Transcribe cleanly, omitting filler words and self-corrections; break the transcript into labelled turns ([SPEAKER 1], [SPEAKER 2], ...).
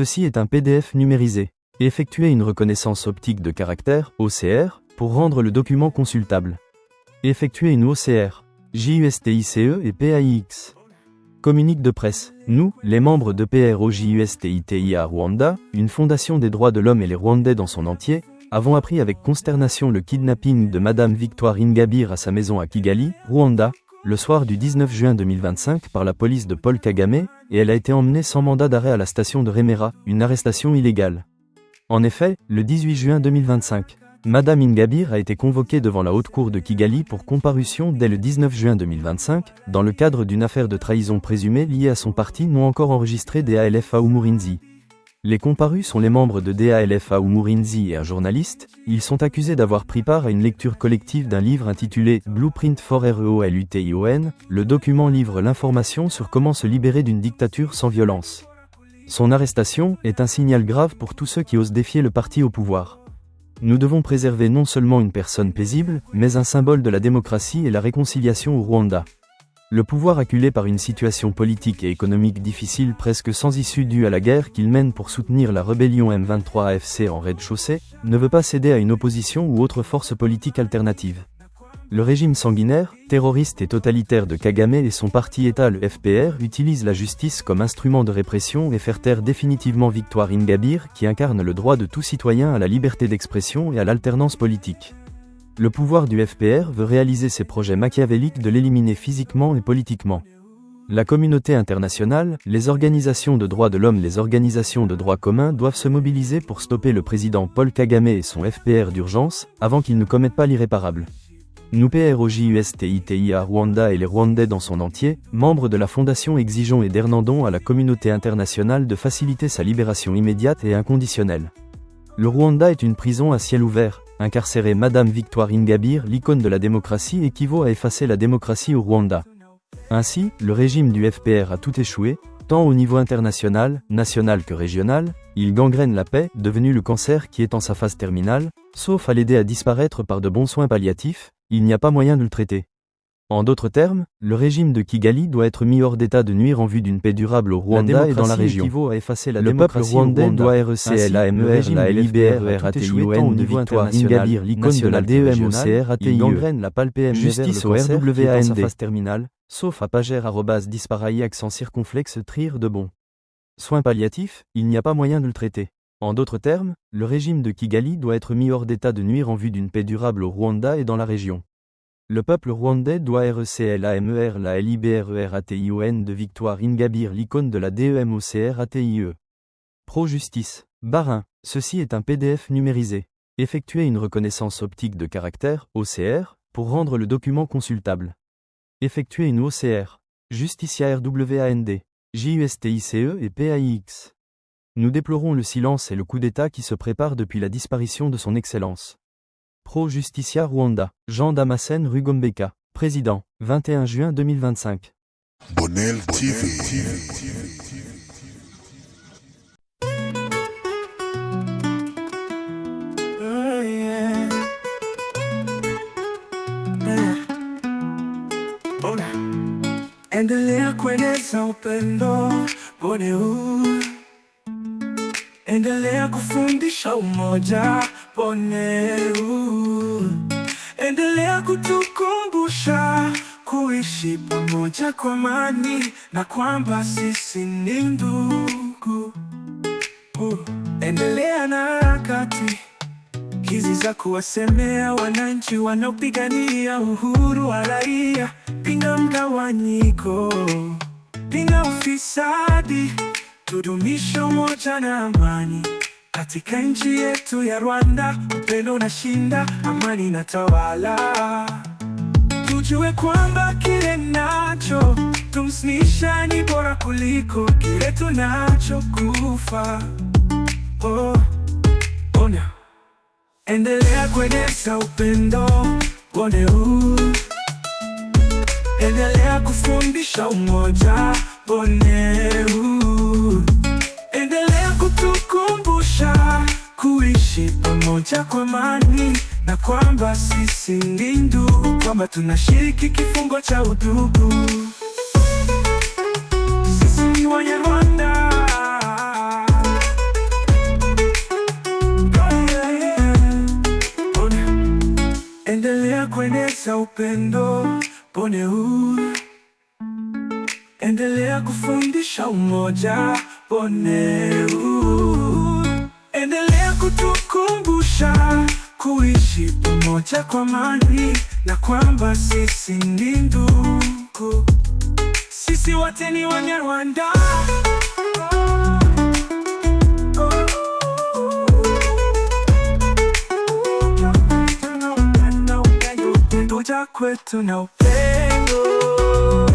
[SPEAKER 1] Ceci est un PDF numérisé. Effectuez une reconnaissance optique de caractère, OCR, pour rendre le document consultable. Effectuez une OCR, JUSTICE et PAIX. Communique de presse. Nous, les membres de PROJUSTITIA Rwanda, une fondation des droits de l'homme et les Rwandais dans son entier, avons appris avec consternation le kidnapping de Madame Victoire Ingabire à sa maison à Kigali, Rwanda, le soir du 19 juin 2025 par la police de Paul Kagame, et elle a été emmenée sans mandat d'arrêt à la station de Remera, une arrestation illégale. En effet, le 18 juin 2025, Madame Ingabire a été convoquée devant la haute cour de Kigali pour comparution dès le 19 juin 2025, dans le cadre d'une affaire de trahison présumée liée à son parti non encore enregistré DALF Umurinzi. Les comparus sont les membres de DALF Umurinzi et un journaliste. Ils sont accusés d'avoir pris part à une lecture collective d'un livre intitulé Blueprint for REOLUTION. Le document livre l'information sur comment se libérer d'une dictature sans violence. Son arrestation est un signal grave pour tous ceux qui osent défier le parti au pouvoir. Nous devons préserver non seulement une personne paisible, mais un symbole de la démocratie et la réconciliation au Rwanda. Le pouvoir acculé par une situation politique et économique difficile presque sans issue due à la guerre qu'il mène pour soutenir la rébellion M23 AFC en rez-de-chaussée, ne veut pas céder à une opposition ou autre force politique alternative. Le régime sanguinaire, terroriste et totalitaire de Kagame et son parti État le FPR utilisent la justice comme instrument de répression et faire taire définitivement Victoire Ingabire qui incarne le droit de tout citoyen à la liberté d'expression et à l'alternance politique. Le pouvoir du FPR veut réaliser ses projets machiavéliques de l'éliminer physiquement et politiquement. La communauté internationale, les organisations de droits de l'homme, les organisations de droits communs doivent se mobiliser pour stopper le président Paul Kagame et son FPR d'urgence, avant qu'ils ne commettent pas l'irréparable. Nous PROJUSTITIA Rwanda et les Rwandais dans son entier, membres de la Fondation exigeons et demandons à la communauté internationale de faciliter sa libération immédiate et inconditionnelle. Le Rwanda est une prison à ciel ouvert. Incarcérer Madame Victoire Ingabire, l'icône de la démocratie, équivaut à effacer la démocratie au Rwanda. Ainsi, le régime du FPR a tout échoué, tant au niveau international, national que régional. Il gangrène la paix, devenu le cancer qui est en sa phase terminale, sauf à l'aider à disparaître par de bons soins palliatifs. Il n'y a pas moyen de le traiter. En d'autres termes, le régime de Kigali doit être mis hors d'état de nuire en vue d'une paix durable au Rwanda et dans la région. À effacer la le peuple rwandais doit RECLAMERLALIBERATION de Victoire Ingabire, l'icône de la DEMOCRATIE. Gangrène la palpe justice au RWAND. Sa phase terminale, sauf à pager@disparaille accent circonflexe trir de bon. Soins palliatifs, il n'y a pas moyen de le traiter. En d'autres termes, le régime de Kigali doit être mis hors d'état de nuire en vue d'une paix durable au Rwanda et dans la région. Le peuple rwandais doit RECLAMERLALIBERATION de Victoire Ingabire, l'icône de la DEMOCRATIE. Pro-justice. Barin. Ceci est un PDF numérisé. Effectuez une reconnaissance optique de caractère, OCR, pour rendre le document consultable. Effectuez une OCR. Justicia RWAND, JUSTICE et PAIX. Nous déplorons le silence et le coup d'État qui se prépare depuis la disparition de son Excellence. Pro-Justicia Rwanda, Jean Damascène Rugombeka, Président, 21 juin 2025.
[SPEAKER 2] Bonnel TV.
[SPEAKER 3] Endelea kueneza upendo, Bonnel. Endelea kufundisha umoja, Bonnel. Endelea kutukumbusha kuishi pamoja kwa amani na kwamba sisi ni ndugu. Endelea na harakati hizi za kuwasemea wananchi wanaopigania uhuru wa raia. Pinga mgawanyiko, pinga ufisadi, tudumishe umoja na amani katika nchi yetu ya Rwanda. Upendo unashinda, amani na tawala. Tujue kwamba kile nacho tumsnisha ni bora kuliko kile tunacho kufa. Bonnel. Endelea kueneza upendo, Bonnel. Endelea kufundisha umoja, Bonnel. Endelea kutukumbusha kuishi pamoja kwa amani na kwamba sisi ni ndugu, kwamba tunashiriki kifungo cha udugu. Sisi ni Wanyarwanda, kuendeleza upendo. Boneu, endelea kufundisha umoja. Boneu, endelea kutukumbusha kuishi pamoja kwa amani, na kwamba sisi ni ndugu, sisi wote ni Wanyarwanda. Kwetu na upendo.